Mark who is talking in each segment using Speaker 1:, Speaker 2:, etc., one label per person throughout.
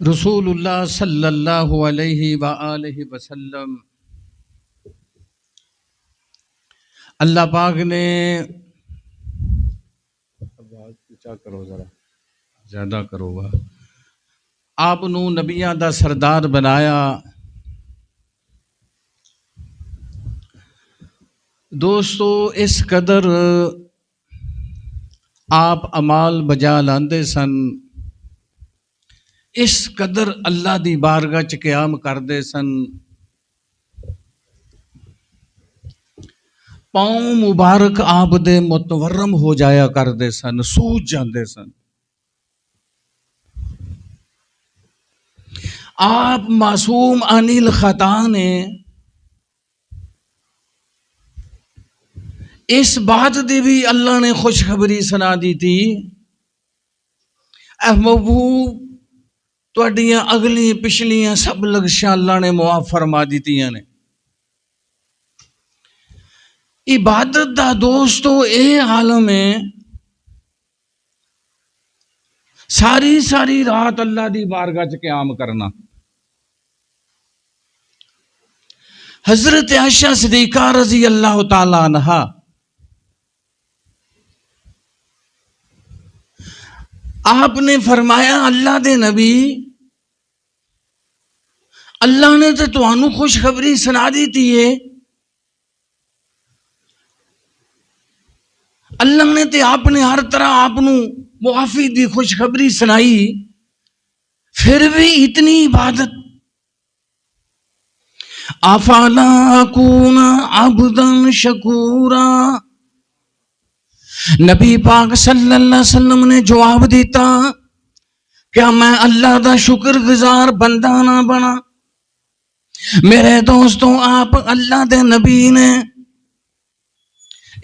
Speaker 1: رسول اللہ صلی اللہ علیہ وآلہ وسلم اللہ پاک نے اونچا کرو ذرا زیادہ کرو گا آپ نو نبیاں دا سردار بنایا۔ دوستو اس قدر آپ عمال بجا لاندے سن، اس قدر اللہ دی بارگاہ چ قیام کردے سن، پاؤں مبارک آپ دے متورم ہو جایا کردے سن، سوج جاندے سن۔ آپ معصوم انیل خطا نے اس بات دی بھی اللہ نے خوشخبری سنا دی تھی، اے محبوب تہاڈیاں اگلی پچھلیاں سب لغشاں اللہ نے معاف فرما دیتیاں نے۔ عبادت دا دوستو اے عالم ہے، ساری رات اللہ دی بارگاہ چ قیام کرنا۔ حضرت عائشہ صدیقہ رضی اللہ تعالی عنہا آپ نے فرمایا اللہ دے نبی اللہ نے تو تانوں خوشخبری سنا دیتی ہے، اللہ نے تے آپ نے ہر طرح آپ نو معافی دی خوشخبری سنائی، پھر بھی اتنی عبادت۔ افلا اکون عبدا شکورا، نبی پاک صلی اللہ علیہ وسلم نے جواب دیتا، کیا میں اللہ دا شکر گزار بندہ نہ بنا؟ میرے دوستوں آپ اللہ دے نبی نے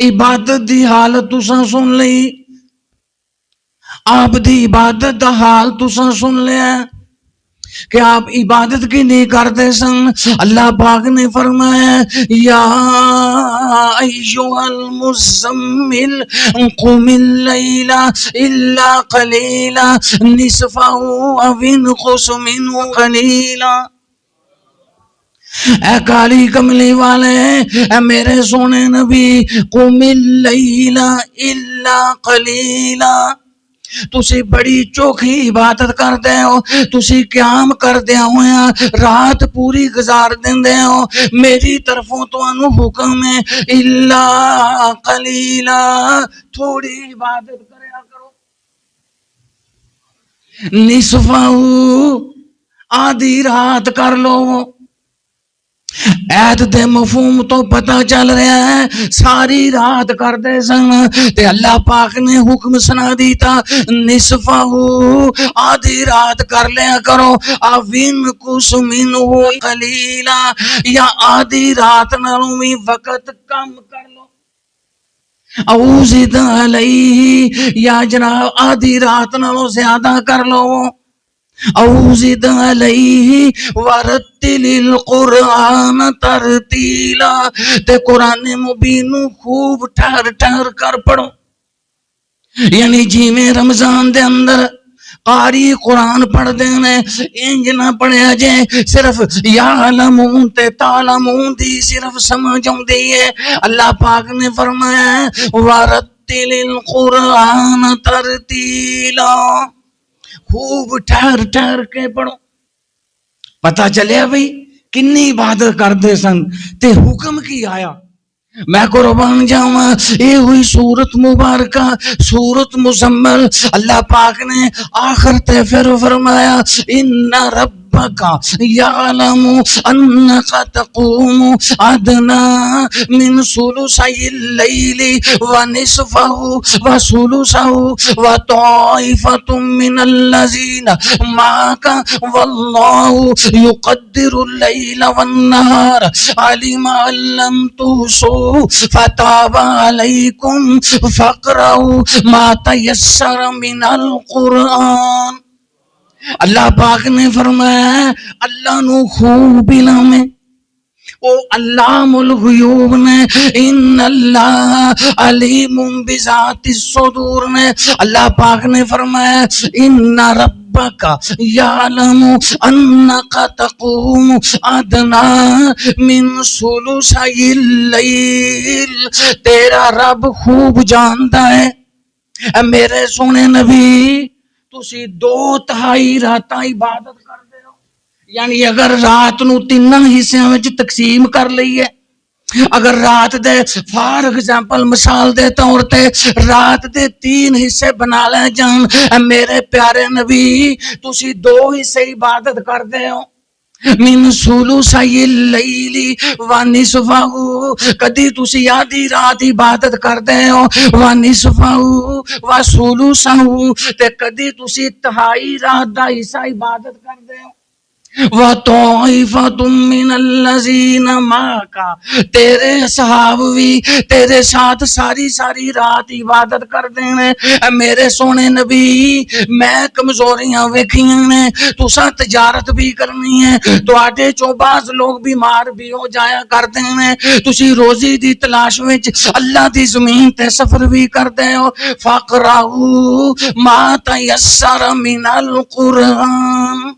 Speaker 1: عبادت دی حالت تساں سن لئی، آپ دی عبادت دا حال تساں سن لیا کہ آپ عبادت کی نہیں کرتے سن۔ اللہ پاک نے فرمایا یا ایھا المزمل قم اللیل الا قلیلا نصفہ او انقص منہ قلیلا۔ اے کالی کملی والے، اے میرے سونے نبی، قم اللیل الا قلیلا، تسی بڑی چوکھی عبادت کردے ہو، تسی قیام کردے ہویا رات پوری گزار دیندے ہو، میری طرفوں تانوں حکم ہے الا قلیلا، تھوڑی عبادت کریا کرو۔ نصفہ آدھی رات کر لو۔ ایت دے مفہوم تو پتہ چل رہا ہے ساری رات کردے سن، تے اللہ پاک نے حکم سنا دیتا نصفہ آدھی رات کر لیا کرو، اوین کس منہ قلیلا، یا آدھی رات نالوں بھی وقت کم کر لو، او زد علیہ، یا جناب آدھی رات نالوں زیادہ کر لو، او زد علیہ ورتل القرآن ترتیلا، تے قرآن مبین خوب ٹھہر ٹھہر کر پڑھو۔ یعنی جی میں رمضان دے اندر قاری قرآن پڑھ دینے انج نہ پڑھیا جے صرف یعلمون تے تعلمون دی صرف سمجھ آؤندی ہے۔ اللہ پاک نے فرمایا ورتل القرآن ترتیلا، خوب ٹھہر ٹھہر کے پڑھو۔ پتہ چلیا بھئی کنی عبادت کردے سن تے حکم کی آیا۔ میں قربان جاواں، اے ہوئی سورت مبارکہ سورت مزمل، اللہ پاک نے آخر تے پھر فرمایا ان ربک یعلم انک تقوم ادنی من ثلثی اللیل ونصفہ وثلثہ وطائفۃ من الذین معک واللہ یقدر اللیل والنہار علم ان لم تحصوا فتاب علیکم فقرؤوا ما تیسر من القرآن۔ اللہ پاک نے فرمایا اللہ نو خوب علم ہے، وہ علام الغیوب نے، ان اللہ علیم بذات الصدور نے، اللہ پاک نے فرمایا ان ربک یعلم انک تقوم ادنی من ثلثی اللیل، تیرا رب خوب جانتا ہے اے میرے سونے نبی تسی 2/3 راتاں عبادت کردے ہو، یعنی اگر رات نو 3 حصیاں وچ تقسیم کر لئیے، اگر رات دے فار ایگزامپل مثال دے طور تے رات دے 3 حصے بنا لے جان، اے میرے پیارے نبی تسی 2 حصے عبادت کردے ہو، من ثلثی اللیل و نصفہ، کدی تسی آدھی رات عبادت کردے ہو، و نصفہ و ثلثہ، تے کدی تسی 1/2 رات دا حصہ عبادت کردے ہو، وَطَائِفَةٌ مِّنَ الَّذِينَ مَعَكَ، تیرے صحاب بھی تیرے ساتھ ساری رات عبادت کر دینے، میرے سونے نبی میں کمزوریاں ویکھیاں نے، تساں تجارت بھی کرنی ہے، تو آٹے چو بعض لوگ بیمار بھی ہو جایا کر دینے، تسی روزی دی تلاش وچ اللہ دی زمین تے سفر بھی کر دے ہو، فَقْرَؤُوا مَا تَيَسَّرَ مِنَ الْقُرْآنِ،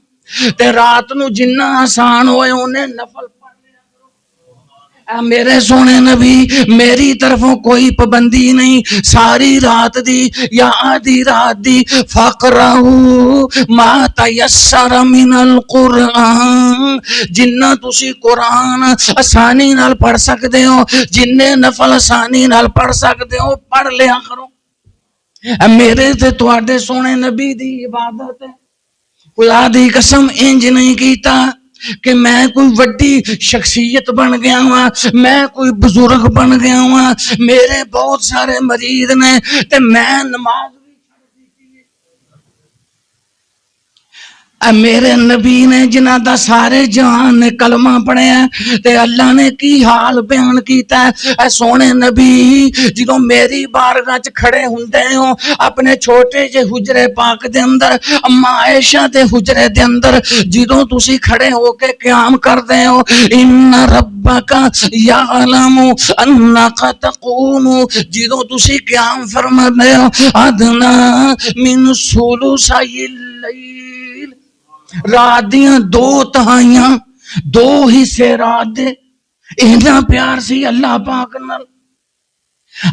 Speaker 1: تے رات نو جنہ آسان ہوئے انہیں نفل پڑھ لیا کرو۔ اے میرے سونے نبی میری طرفوں کوئی پابندی نہیں، ساری رات دی یا آدھی رات دی، فَقْرَؤُوا مَا تَيَسَّرَ مِنَ الْقُرْآنِ، جنہ تسی قرآن آسانی نال پڑھ سکتے ہو، جنہ نفل آسانی نال پڑھ سکتے ہو پڑھ لیا کرو۔ اے میرے تے تواڈے سونے نبی دی عبادت ہے، خدا دی قسم انج نہیں کیتا کہ میں کوئی وڈی شخصیت بن گیا ہوں، میں کوئی بزرگ بن گیا ہوں، میرے بہت سارے مریض نے تے میں نماز بھی چھڑ دی، اے میرے نبی نے جنہ دا سارے جہان نے کلمہ پڑھیا تے اللہ نے کی حال بیان کیتا ہے، اے سونے نبی جدوں میری بارگاہ چ کھڑے ہوندے ہو اپنے چھوٹے جے حجرے پاک دے اندر، اما عائشہ دے حجرے دے اندر جدوں تسی کھڑے ہو کے قیام کردے ہو، ان ربک یعلم انک تقوم، جدوں تسی قیام فرماندے ہو ادنا من ثلثی اللیل، رات دیاں 2/3 2 حصے رات دے، اتنا پیار سی اللہ پاک نال۔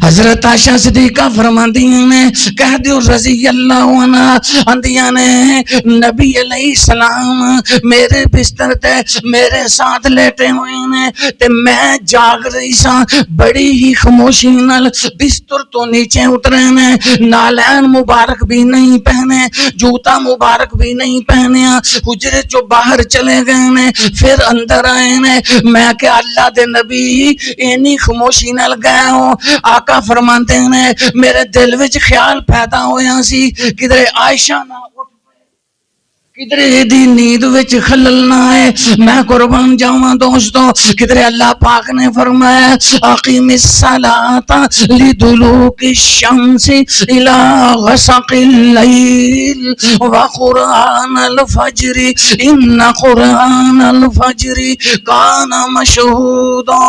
Speaker 1: حضرت عائشہ صدیقہ فرماندیاں نے کہہ دیو رضی اللہ عنہ، اندیاں نے نبی علیہ السلام میرے بستر تے میرے ساتھ لیٹے ہوئے نے تے میں جاگ رہی سا، بڑی ہی خاموشی نال بستر تو نیچے اترے نے، نالین مبارک بھی نہیں پہنے، جوتا مبارک بھی نہیں پہنے، حجرے جو باہر چلے گئے نے پھر اندر آئے نے، میں کہ اللہ دے نبی اینی خاموشی نال گئے ہوں، آقا فرماتے ہیں میرے دل وچ خیال پیدا ہویا سی کدھر عائشہ نہ اٹھ پئے، کدھر دی نیند وچ خلل نہ آئے، میں قربان جاواں دوستو، کدھر اللہ پاک نے فرمایا اقیم الصلاۃ لدلوک الشمس الی غسق اللیل وقرآن الفجر ان قرآن الفجر کان مشہودا،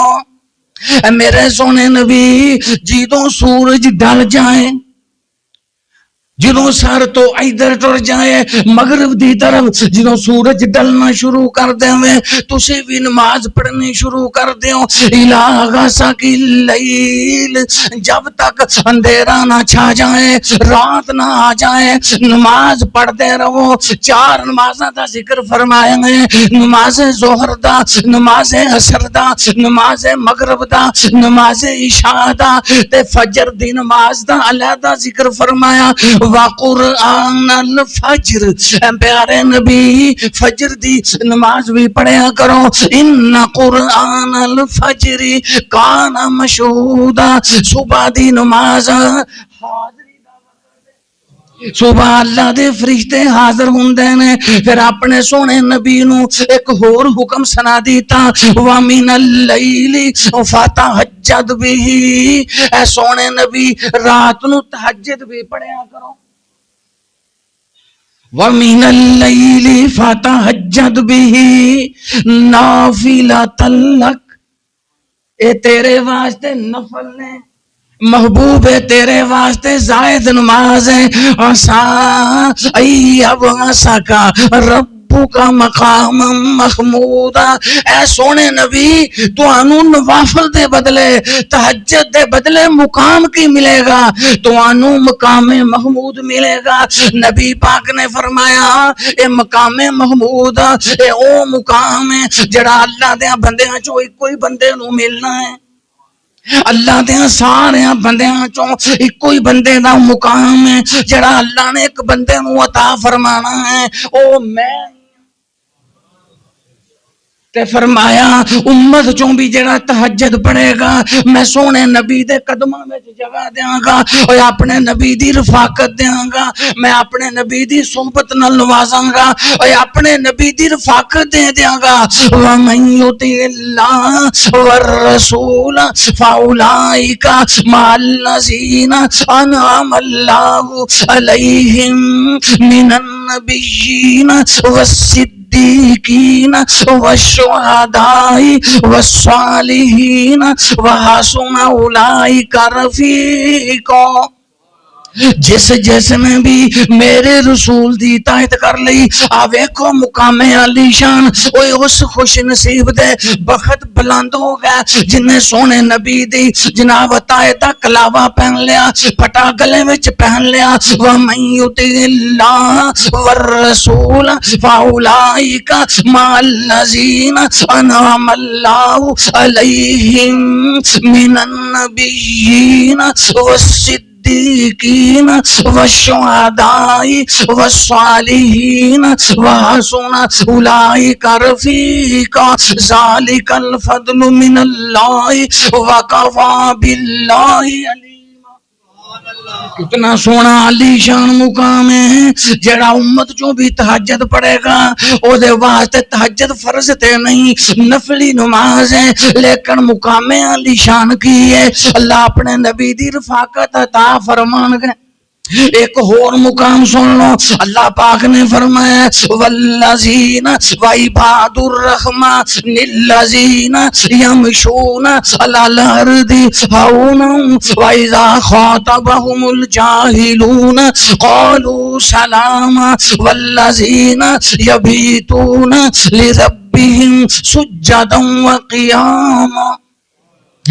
Speaker 1: میرے سونے نبی جدوں سورج ڈل جائے، جدوں سر تو ادھر ٹر جائے مغرب دی طرف، جدوں سورج ڈلنا شروع کر دے تسی بھی نماز پڑھنی شروع کر دیو، الی غسق اللیل، جب تک اندھیرا نہ چھا جائے، رات نہ آ جائے، نماز پڑھتے رہو۔ 4 نمازاں دا ذکر فرمایا ہے، نماز ظہر دا، نماز عصر دا، نماز مغرب دا، نماز عشاء دا تے فجر دی نماز دا علیحدہ ذکر فرمایا، وقرآن الفجر، پیارے نبی فجر دی نماز بھی پڑھیا کرو، ان قرآن الفجر کان مشہودا، صبح دی نماز صبح اللہ دے فرشتے حاضر ہوندے نے، پھر اپنے سونے نبی نو ایک ہور حکم سنا دیتا، وَمِنَ اللَّيْلِ فَتَہجد بِهِ، اے سونے نبی رات نو تہجد بھی پڑھیا کرو، وَمِنَ اللَّيْلِ فَتَہجد بِهِ نَافِلَةً لَكَ، اے تیرے واسطے نفل نے، محبوب ہے تیرے واسطے زائد نماز ہے. ایبعث کا ربو کا مقام محمود. اے سونے نبی تو انو نوافل دے بدلے، تہجد دے بدلے مقام کی ملے گا، تو انو مقام محمود ملے گا. نبی پاک نے فرمایا اے مقام محمود اے او مقام ہے جڑا اللہ دے بندیاں چوں کوئی بندے نو ملنا ہے. اللہ دے سارے بندیاں چوں ایک کوئی بندے دا مقام ہے جڑا اللہ نے ایک بندے نو عطا فرمانا ہے، او میں. تے فرمایا امت چوں بھی جڑا تہجد پڑھے گا میں سونے نبی دے قدماں وچ جگہ دیاں گا، اور اپنے نبی دی رفاقت دیاں گا، میں اپنے نبی دی صحبت نال نوازاں گا، اور اپنے نبی دی رفاقت دے دیاں گا. وَمَن يُطِعِ اللَّهَ وَالرَّسُولَ فَأُولَئِكَ مَعَ الَّذِينَ أَنْعَمَ اللَّهُ عَلَيْهِم مِّنَ النَّبِيِّينَ والصديقين والشهداء والصالحين وحسن أولئك رفيقا. جس نے بھی میرے رسول دی اطاعت کر لی، آ ویکھو مقام علی شان. اوے اس خوش نصیب دے بخت بلند ہو گیا جن نے سونے نبی دی جناب اطاعت دا کلاوا پہن لیا، پٹا گلے وچ پہن لیا. وَمَن يُطِعِ اللَّهَ وَالرَّسُولَ فَأُولَئِكَ مَعَ الَّذِينَ أَنْعَمَ اللَّهُ عَلَيْهِم مِّنَ النَّبِيِّينَ والصديقين والشهداء والصالحين وحسن أولئك رفيقا. ذلك الفضل من الله وكفى بالله عليما. کتنا سونا علی شان مقام ہے جڑا امت جو بھی تہجد پڑھے گا او دے واسطے تہجد فرض تے نہیں، نفلی نماز ہے، لیکن مقام علی شان کی ہے. اللہ اپنے نبی دی رفاقت عطا فرمان گے. ایک اور مقام سن لو، اللہ پاک نے فرمایا والذین وعباد الرحمن الذین یمشون علی الارض ہونا واذا خاطبهم الجاہلون قالوا سلاما والذین یبیتون لربهم سجدا وقیاما.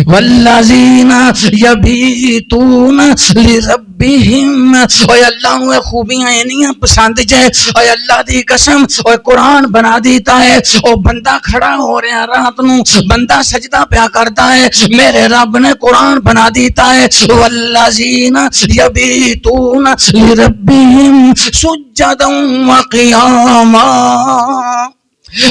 Speaker 1: والذین یبیتون لربہم. اور اللہ نے خوبیاں انیاں پسند جائے، اور اللہ دی قسم اور قرآن بنا دیتا ہے. اور بندہ کھڑا ہو رہا رات نو، بندہ سجدہ پیا کرتا ہے، میرے رب نے قرآن بنا دیتا ہے والذین یبیتون لربہم سجدا وقیاما.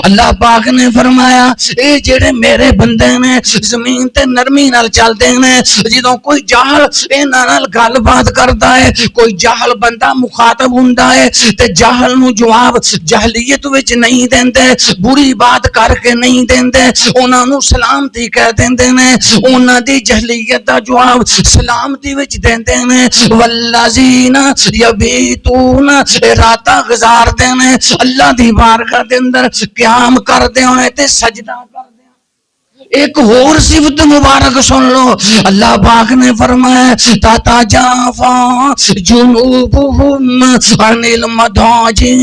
Speaker 1: اللہ پاک نے فرمایا اے جڑے میرے بندے نے زمین تے نرمی نال چلدے نے، جدوں کوئی جاہل انہاں نال گل بات کردا ہے، کوئی جاہل بندہ مخاطب ہوندا ہے تے جاہل نو جواب جہلیت وچ نہیں دیندے، بری بات کر کے نہیں دیندے، انہاں نو سلامتی کہہ دیندے نے، انہاں دی جہلیت دا جواب سلامتی وچ دیندے نے. والذین یبیتون راتاں گزاردے نے اللہ دی بارگاہ دے اندر قیام کر دے ہوئے تے سجدہ کر دے. ایک اور صفت مبارک سن لو، اللہ پاک نے فرمایا تتجافا جنوبہم عن المضاجع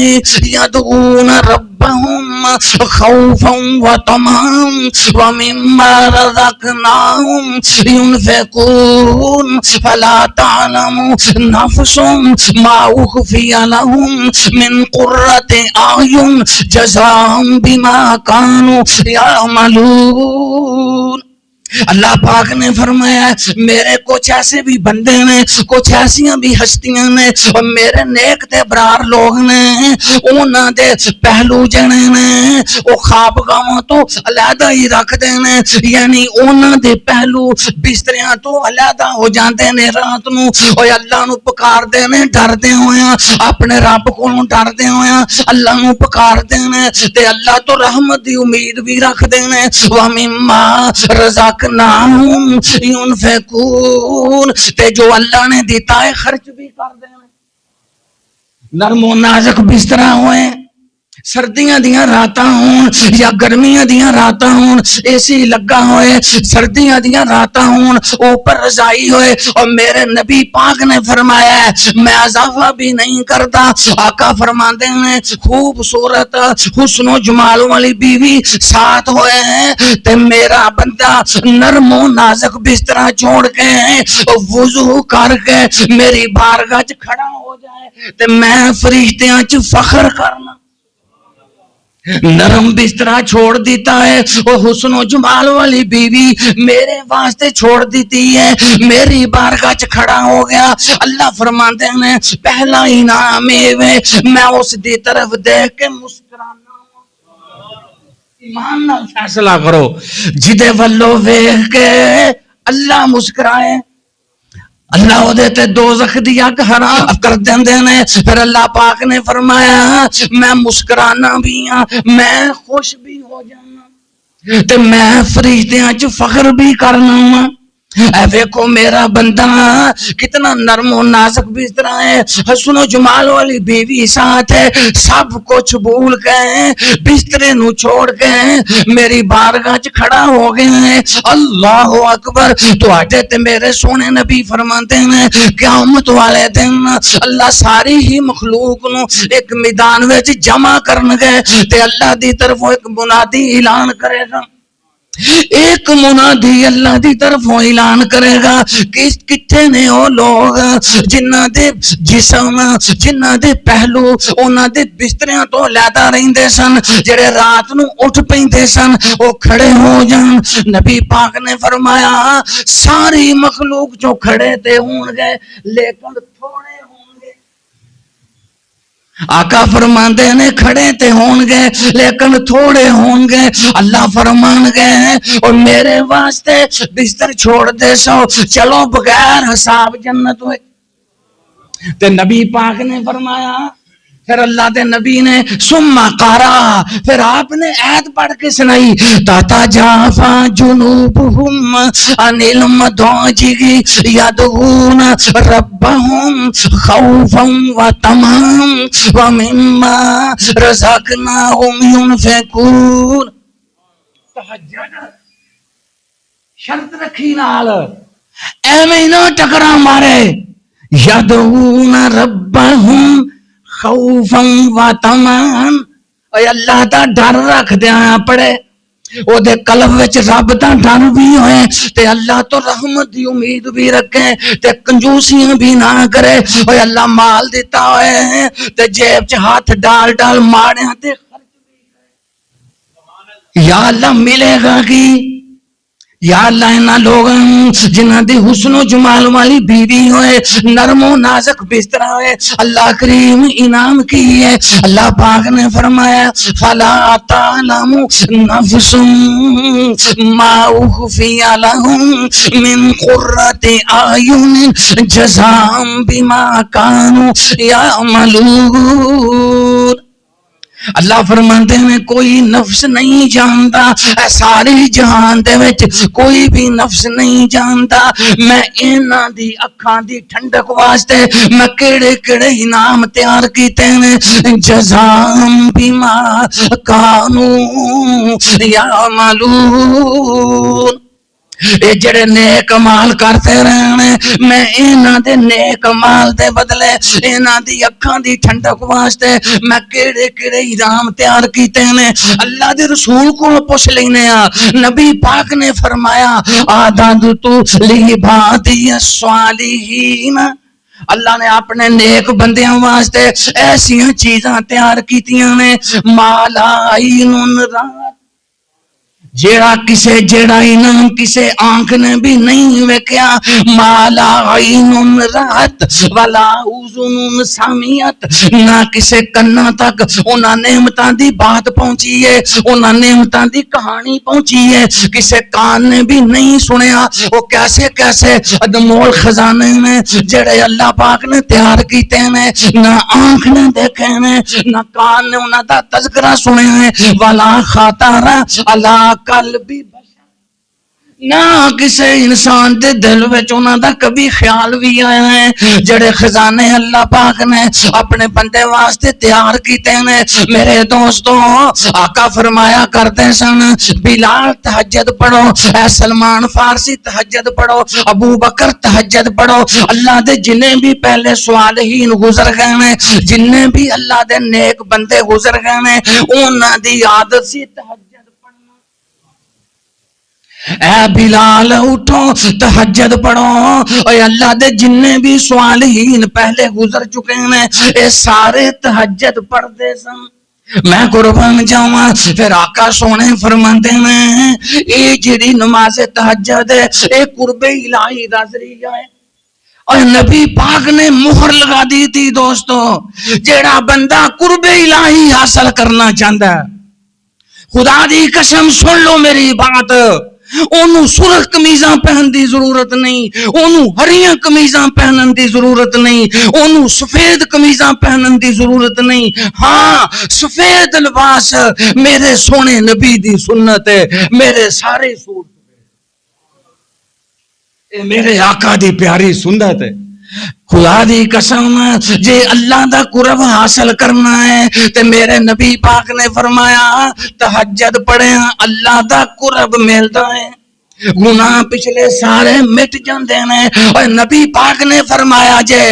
Speaker 1: یدعون ربہم خوفا وطمعا ومما رزقناہم ينفقون فلا تعلم نفس ما اخفی لهم من قرۃ اعین جزاء بما كانوا يعملون. اللہ پاک نے فرمایا میرے کچھ ایسے بھی بندے نے، کچھ ایسیاں بھی ہستیاں نے، اور میرے نیک تے برار لوگ نے، انہاں دے پہلو جنے نے وہ خوابگاہاں تو علیحدہ ہی رکھ دے نے، یعنی انہاں دے پہلو بستریاں تو علیحدہ ہو جاندے نے رات نو، اور اللہ نو پکار دے نے ڈر دے ہویاں، اپنے رب کولوں ڈر دے ہویاں اللہ نو پکار دے نے، تے اللہ تو رحمت دی امید بھی رکھ دے نے. وَمِمَّا رَزَقْنَاهُمْ يُنْفِقُونَ. تے جو اللہ نے دیتا ہے خرچ بھی کر دے. نرم و نازک بستر ہوئے، سردیاں دیاں راتاں ہون یا گرمیاں دیاں راتاں ہون، اے سی لگا ہوئے، سردیاں دیاں راتاں ہون، اوپر رضائی ہوئے، اور میرے نبی پاک نے فرمایا ہے میں اضافہ بھی نہیں کرتا۔ آقا فرماتے ہیں خوبصورت حسن و جمال والی بیوی ساتھ ہوئے ہیں تے میرا بندہ نرم و نازک بستر چھوڑ کے وضو کر کے میری بارگاہ چ کھڑا ہو جائے تے میں فرشتیاں چ فخر کرنا۔ نرم بسترا چھوڑ دیتا ہے، وہ حسن و جمال والی بیوی میرے واسطے چھوڑ دیتی ہے، میری بارگاہ چ کھڑا ہو گیا۔ اللہ فرماتے ہیں پہلا انعام میں اس دی طرف دیکھ کے مسکرانا۔ ایمان نال فیصلہ کرو، جدے ولو ویکھ کے اللہ مسکرائے اللہ وہ دیتے دوزخ دی اگ حرام کر دیندے نے۔ پھر اللہ پاک نے فرمایا میں مسکرانا بھی ہاں، میں خوش بھی ہو جانا تے میں فرشتیاں چ فخر بھی کرنا ہاں۔ اے ویکھو میرا بندہ کتنا نرم و نازک بستر ہے، حسن و جمال والی بیوی ساتھ ہے، سب کچھ بھول گئے بسترے نو چھوڑ کے میری بارگاہ چ کھڑا ہو گئے ہیں۔ اللہ اکبر۔ تو آٹے تے میرے سونے نبی فرماتے ہیں قیامت والے دن اللہ ساری ہی مخلوق نو ایک میدان وچ جمع کرن گے تے اللہ دی طرف ایک منادی اعلان کرے گا، ایک منادی اللہ دی طرف اعلان کرے گا کہ کتنے نے وہ لوگ جنہ دے جسم جنہ دے پہلو انہاں دے بستریاں تو لیدا رہندے سن، جڑے رات نو اٹھ پیندے سن وہ کھڑے ہو جان۔ نبی پاک نے فرمایا ساری مخلوق جو کھڑے تے ہون گے لیکن تھوڑے ہون گے۔ آقا فرماندے نے کھڑے تے ہون گے لیکن تھوڑے ہون گے۔ اللہ فرمان گئے اور میرے واسطے بستر چھوڑ دے سو چلو بغیر حساب جنت ہوئے۔ تے نبی پاک نے فرمایا پھر اللہ دے نبی نے ثم قرا، پھر آپ نے آیت پڑھ کے سنائی تتجافا جنوبہم عن المضاجع یدعون ربہم خوفا وطمعا ومما رزقناہم ينفقون۔ تہجد شرط رکھی نال ایویں نہ ٹکرا مارے، یدعون ربہم خوفا و طمعا، اے اللہ دا ڈر رکھ دیا پڑے او دے قلب وچ رب دا ڈر بھی ہوئے تے اللہ تو رحمت دی امید بھی رکھے تے کنجوسیاں بھی نہ کرے۔ اے اللہ مال دیتا ہوئے تے جیب چ ہاتھ ڈال ڈال ماڑیاں تے خرچ بھی کرے۔ یا اللہ ملے گا کی یا اللہ انہاں لوگاں جنہاں دی حسن و جمال والی بیوی ہوئے، نرم و نازک بستر ہوئے، اللہ کریم انعام کی ہے۔ اللہ پاک نے فرمایا فلا تعلم نفس ما اخفی لهم من قرۃ اعین جزاء بما كانوا يعملون۔ اللہ فرماتے ہیں کوئی نفس نہیں جانتا، ساری جہان دے وچ کوئی بھی نفس نہیں جانتا میں انہاں دی اکھاں دی ٹھنڈک واسطے میں کیڑے کیڑے انعام تیار کیتے ہیں جزاء بما كانوا يعملون۔ اے جڑے نیک مال کرتے رہنے میں انہاں دے نیک مال دے بدلے انہاں دی اکھاں دی ٹھنڈک واسطے میں کیڑے کیڑے انعام تیار کیتے ہیں۔ اللہ دے رسول کو پوچھ لینے نبی پاک نے فرمایا اعددت لعبادی الصالحین، اللہ نے اپنے نیک بندیاں واسطے ایسیاں چیزاں تیار کیتیاں نے مالا عین رات، جیڑا انعام کسے آنکھ نے بھی نہیں ویکھیا، مالا عین رات ولا اذن سمعت، نہ کسے کنا تک انہاں نعمتاں دی بات پہنچی ہے، انہاں نعمتاں دی کہانی پہنچی ہے، کسے کان نے بھی نہیں سنیا وہ کیسے کیسے انمول خزانے میں جڑے اللہ پاک نے تیار کیتے ہیں، نہ آنکھ نے دیکھے ہیں نہ کان نے انہاں دا تذکرہ سنے ہیں، ولا خاطر علی قلبی بشر، نہ کسی انسان دے دل وچ انہاں دا کبھی خیال بھی آیا ہے جڑے خزانے اللہ پاک نے اپنے بندے واسطے تیار کیتے ہیں. میرے دوستوں آقا فرمایا کرتے سن بلال تہجد پڑھو، اے سلمان فارسی تہجد پڑھو، ابو بکر تہجد پڑھو. اللہ دے جنہیں بھی پہلے صالحین گزر گئے ہیں، جنہیں بھی اللہ دے نیک بندے گزر گئے ہیں، انہاں دی عادت سی تہجد. اے بلال اٹھو تہجد پڑھو. اے اللہ دے جننے بھی صالحین پہلے گزر چکے ہیں اے سارے تہجد پڑھتے سن. میں قربان جاواں. پھر آقا سونے فرماندے ہیں اے جڑی نماز تہجد ہے اے قرب الہی دا ذریعہ ہے. اور نبی پاک نے مہر لگا دی تھی دوستو، جڑا بندہ قرب الہی حاصل کرنا چاہتا ہے، خدا دی قسم سن لو میری بات، اونوں سرخ قمیضاں پہن دی ضرورت نہیں، اونوں ہریاں قمیضاں پہنن دی ضرورت نہیں، اونوں سفید قمیضاں پہنن دی ضرورت نہیں. ہاں سفید لباس میرے سونے نبی دی سنت ہے، میرے سارے سوٹ میرے آقا دی پیاری سنت ہے. خدا دی قسم جے اللہ دا قرب حاصل کرنا ہے تے میرے نبی پاک نے فرمایا تہجد پڑھے اللہ دا قرب ملتا ہے، گناہ پچھلے سارے مٹ جاندے نے. اور نبی پاک نے فرمایا جے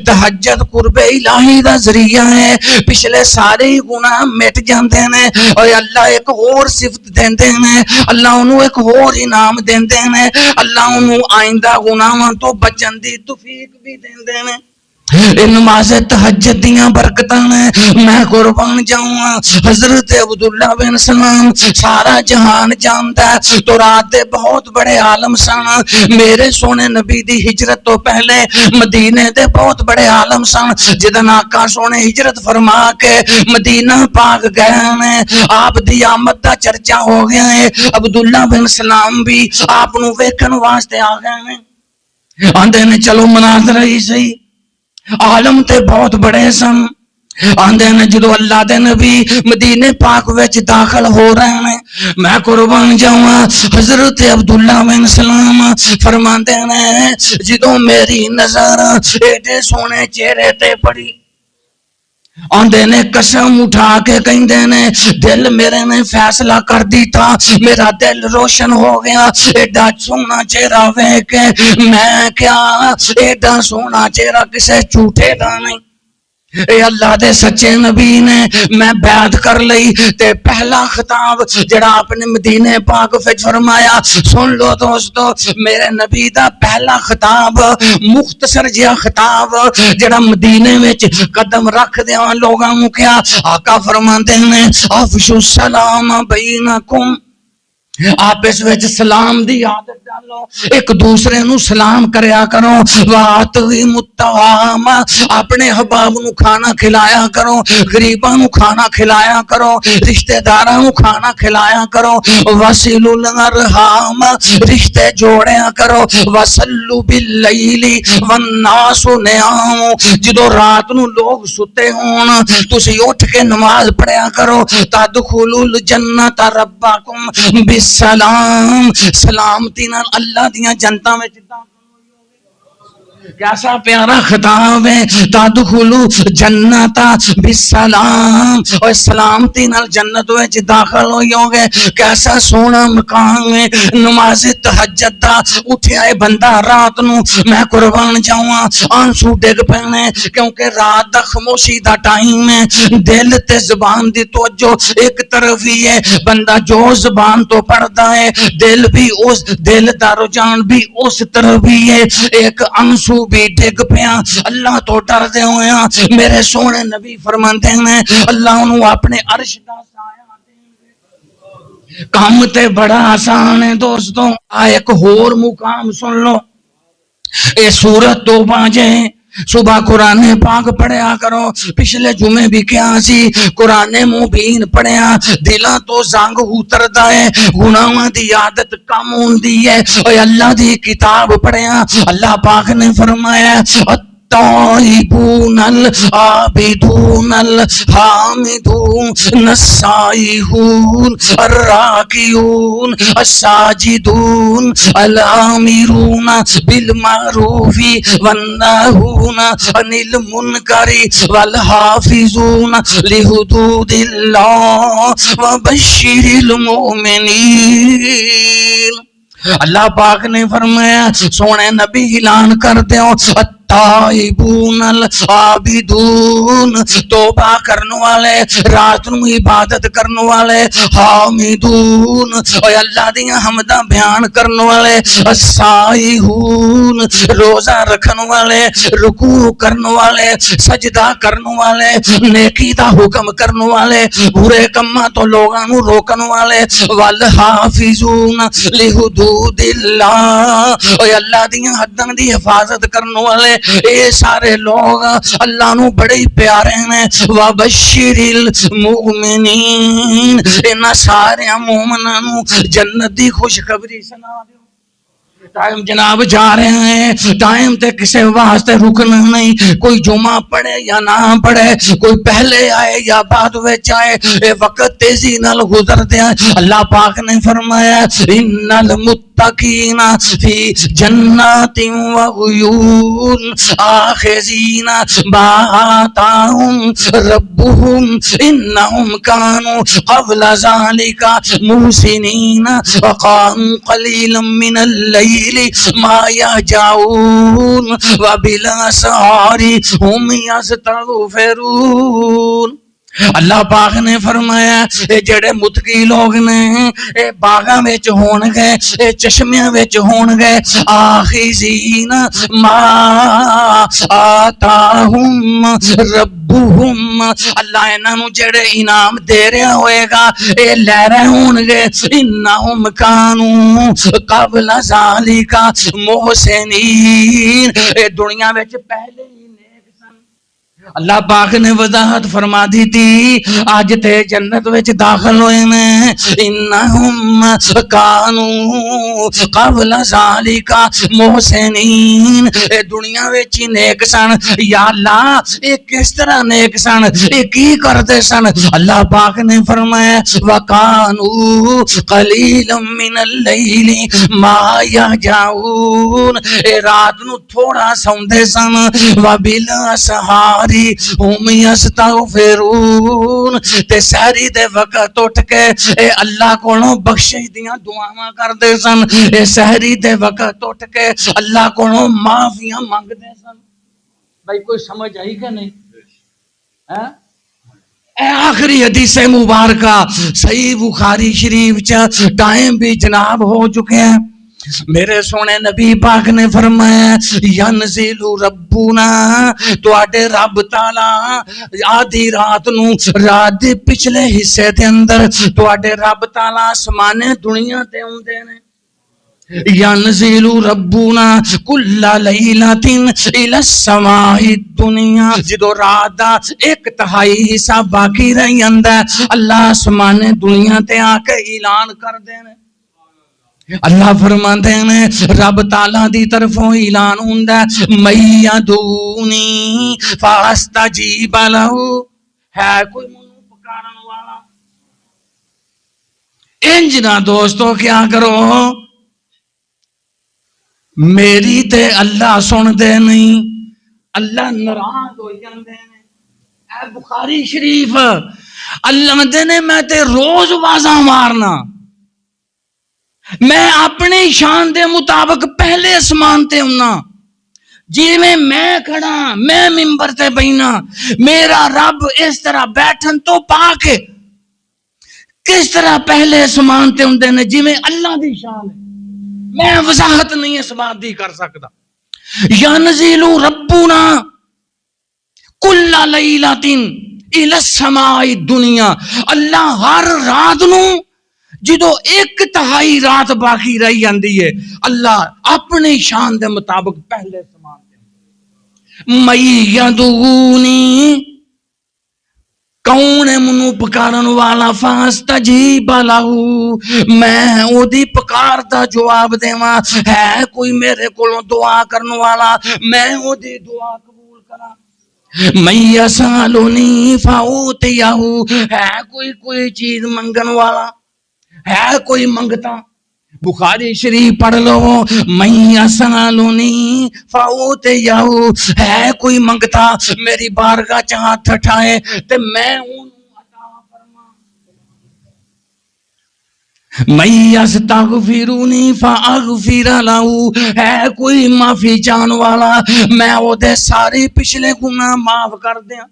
Speaker 1: تہجد قرب الہی دا ذریعہ ہے، پچھلے سارے گناہ مٹ جاندے نے. اور اللہ ایک اور صفت دیندے نے، اللہ انہوں ایک اور انعام دیندے نے، اللہ انہوں آئندہ گناہاں تو بچن دی توفیق بھی دیندے نے. نماز تہجد دیاں برکتاں نے میں قربان جاؤں. حضرت عبداللہ بن سلام سارا جہان جانتا ہے تو رات دے بہت بڑے عالم سن. میرے سونے نبی دی ہجرت تو پہلے مدینے دے بہت بڑے عالم سن. جدن آقا سونے ہجرت فرما کے مدینہ پاک گئے ہیں، آپ دی آمد دا چرچا ہو گیا ہے. عبداللہ بن سلام بھی آپ نو ویکھن واسطے آ گئے ہیں. آندے نے چلو مناظرہ ہی صحیح، عالم تے بہت بڑے سن. آندے نے جدو اللہ دے نبی مدینے پاک وچ داخل ہو رہے ہیں میں قربان جاواں. حضرت عبداللہ بن سلام فرماندے نے جدو میری نظر ایڈے سونے چہرے تے پڑی، آندے نے قسم اٹھا کے کہندے نے دل میرے نے فیصلہ کر دیتا، میرا دل روشن ہو گیا. ایڈا سونا چہرہ ویکھ کے میں کیا ایڈا سونا چہرہ کسے جھوٹے دا نہیں. اے اللہ دے سچے نبی نے میں بیعت کر لئی. تے پہلا خطاب جڑا آپ نے مدینے پاک وچ فرمایا سن لو دوستو، میرے نبی دا پہلا خطاب مختصر جہا خطاب جڑا مدینے وچ قدم رکھ دیاں لوگاں نوں کیا آقا فرماندے نے افشوا السلام بینکم، آپ اس وچ سلام دی عادت ڈالو، ایک دوسرے نو سلام کریا کرو. واتعموا الطعام، اپنے احباب نو کھانا کھلایا کرو، غریباں نو کھانا کھلایا کرو، رشتہ داراں نو کھانا کھلایا کرو. وصلوا الارحام، رشتے جوڑیا کرو. وصلوا باللیل والناس نیام، جدو رات نو لوگ ستے ہون تسی اٹھ کے نماز پڑھیا کرو. تدخلوا الجنۃ ربکم سلام، سلامتی نال اللہ دیاں جنتاں وچ کیسا پیارا خطاب ہے. تدخلوا جنت بالسلام، اور سلامتی نال جنت وچ داخل ہوئے گے. کیسا سونا مقام ہے. نماز تہجد دا اٹھیا ہے بندہ رات نو میں قربان جاواں آنسو ڈگ پینے کیونکہ رات دا خاموشی دا ٹائم ہے. دل تے زبان دی توجہ ایک طرف ہی ہے. بندہ جو زبان تو پڑھتا ہے دل بھی اس دل دا رجحان بھی اس طرف ہی ہے. ایک آنسو بھی ڈگ پیا اللہ تو ڈر دے ہوئے ہیں. میرے سونے نبی فرماندے ہیں اللہ انہوں اپنے عرش دا سایہ دیں گے. کام تے بڑا آسان ہے دوستوں. ایک اور مقام سن لو. اے سورت توبہ جے صبح قرآن پاک پڑھیا کرو. پچھلے جمعے بھی کیا سی قرآن مبین پڑھیا دلاں تو زنگ اتردا ہے، گناہاں دی عادت کم ہوندی ہے. اور اللہ دی کتاب پڑھیا اللہ پاک نے فرمایا الطائبون العابدون الحامدون السائحون الراکعون الساجدون الآمرون بالمعروف والناہون عن المنکر والحافظون لحدود اللہ وبشر المؤمنین۔ اللہ پاک نے فرمایا سونے نبی اعلان کر دیو تائبون العابدون توبہ کرنے والے رات نو عبادت کرنے والے حامدون اور اللہ دیاں حمداں بیان کرنے والے السائحون روزہ رکھنے والے رکوع کرنے والے سجدہ کرنے والے نیکی دا حکم کرنے والے برے کماں تو لوگاں نو روکنے والے والحافظون لحدود اللہ اور اللہ دیاں حداں دی حفاظت کرنے والے اے سارے لوگ اللہ نو بڑے پیارے ہیں۔ وبشر المؤمنین انہاں سارے مومناں نو جنت دی خوشخبری سنا دیو۔ ٹائم جناب جا رہے ہیں، ٹائم تے کسے واسطے رکنا نہیں، کوئی جمعہ پڑھے یا نہ پڑھے، کوئی پہلے آئے یا بعد وچ آئے، اے وقت تیزی نال گزر دیا۔ اللہ پاک نے فرمایا ان المتقین فی جنات وعیون آخذین ما آتاہم ربہم انہم کانوا قبل ذلک محسنین وقاموا قلیلا من اللیل ما یہجعون وبالاسحار ہم یستغفرون۔ اللہ پاک نے فرمایا اے جڑے متقی لوگ نے اے باغاں وچ ہون گے، اے چشمیاں وچ ہون گے، آخذین ما آتاہم ربہم اللہ انہاں نو جڑے انعام دے رہا ہوئے گا اے لے رہے ہون گے۔ انہم کانوا قبل ذالک محسنین اے دنیا وچ پہلے اللہ پاک نے وضاحت فرما دی تھی آج تے جنت وچ داخل ہوئے ہیں۔ انہم کانوا قبل ذالک محسنین اے دنیا وچ نیک سن۔ یا اللہ اے کس طرح نیک سن، اے کی کردے سن؟ اللہ پاک نے فرمایا وکانوا قلیلا من اللیل ما یہجعون اے رات نو تھوڑا سوندے سن۔ وبالاسحار ہم یستغفرون تے سحری دے وقت اٹھ کے اے اللہ کولوں بخشش دیاں دعاواں کردے سن۔ اے سحری دے وقت اٹھ کے اللہ کولوں معافیاں منگدے سن۔ بھائی کوئی سمجھ آئی کہ نہیں؟ اے آخری حدیث مبارکہ صحیح بخاری شریف چ ٹائم بھی جناب ہو چکے ہیں۔ میرے سونے نبی پاک نے فرمایا ینزل ربنا تواڈے رب تعالی آدھی رات نو رات دے پچھلے حصے دے اندر تواڈے رب تعالی آسمان دنیا تے اوندے نے۔ ینزل ربنا کل لیلۃ الی السماء الدنیا جدو رات دا ایک تہائی حصہ باقی رہ جاندا ہے اللہ آسمان دنیا تے آ کے اعلان کر دے نے۔ اللہ فرماتے ہیں رب تعالیٰ دی طرفوں اعلان ہوندا ہے میدونی فاستجیب لہو ہے کوئی منو پکارن والا۔ انج نہ دوستو کیا کرو میری تے اللہ سن دے نہیں، اللہ ناراض ہو جاندے نے۔ اے بخاری شریف اللہ دے نے میں تے روز آوازاں مارنا، میں اپنی شان دے مطابق پہلے اسمان تے ہونا، جی میں کھڑا میں منبر تے بینا، میرا رب اس طرح بیٹھن تو پا کے کس طرح پہلے اسمان تے ہوندے نے جی میں اللہ دی شان ہے، میں وضاحت نہیں اس بات دی کر سکتا۔ ینزل ربنا کل لیلۃ الی السماء الدنیا اللہ ہر رات نو جدو ایک تہائی رات باقی رہ جاندی ہے اللہ اپنی شان دے مطابق پہلے سمان دے میدونی کون ہے منو پکارن والا فاستجیب لہو میں او دی پکار دا جواب دیواں، ہے کوئی میرے کولوں دعا کرن والا میں او دی دعا قبول کراں میں یسالونی فاوتیہو ہے کوئی چیز منگن والا ہے کوئی منگتا بخاری شریف پڑھ لو میں یسالونی فاوتیہو ہے کوئی منگتا میری بارگاہ چ ہاتھ اٹھائے تے میں میں یستغفرونی فاغفر لہو ہے کوئی معافی چاہن والا میں او دے سارے پچھلے گناہ معاف کر دیاں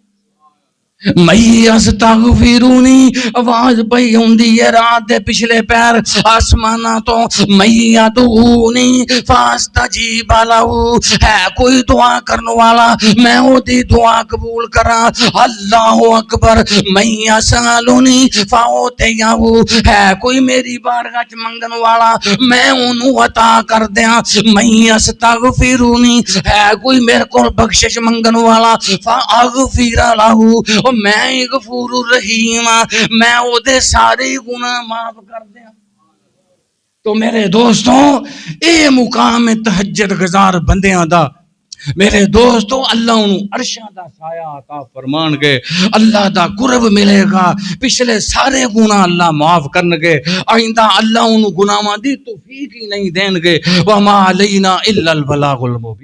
Speaker 1: میں یستغفرونی آواز پئی ہوندی ہے رات دے پچھلے پیر آسماناں تو میں یدعونی فاستجیب لہو ہے کوئی دعا کرن والا میں او دی دعا قبول کراں اللہ اکبر میں یسالونی فاوتیہو ہے کوئی میری بارگاہ چ منگن والا میں اونوں عطا کر دیاں میں یستغفرونی ہے کوئی میرے کول بخشش منگن والا فاغفر لہو میں غفور الرحیم میں او دے سارے گناہ معاف کر دیاں تو میرے دوستوں اے مقام تہجد گزار بندیاں دا میرے دوستو اللہ انہوں عرشاں دا سایہ عطا فرمان گے اللہ دا قرب ملے گا پچھلے سارے گناہ اللہ معاف کرن گے آئندہ اللہ انہوں گناہاں دی توفیق ہی نہیں دین گے وما علینا الا البلاغ المبین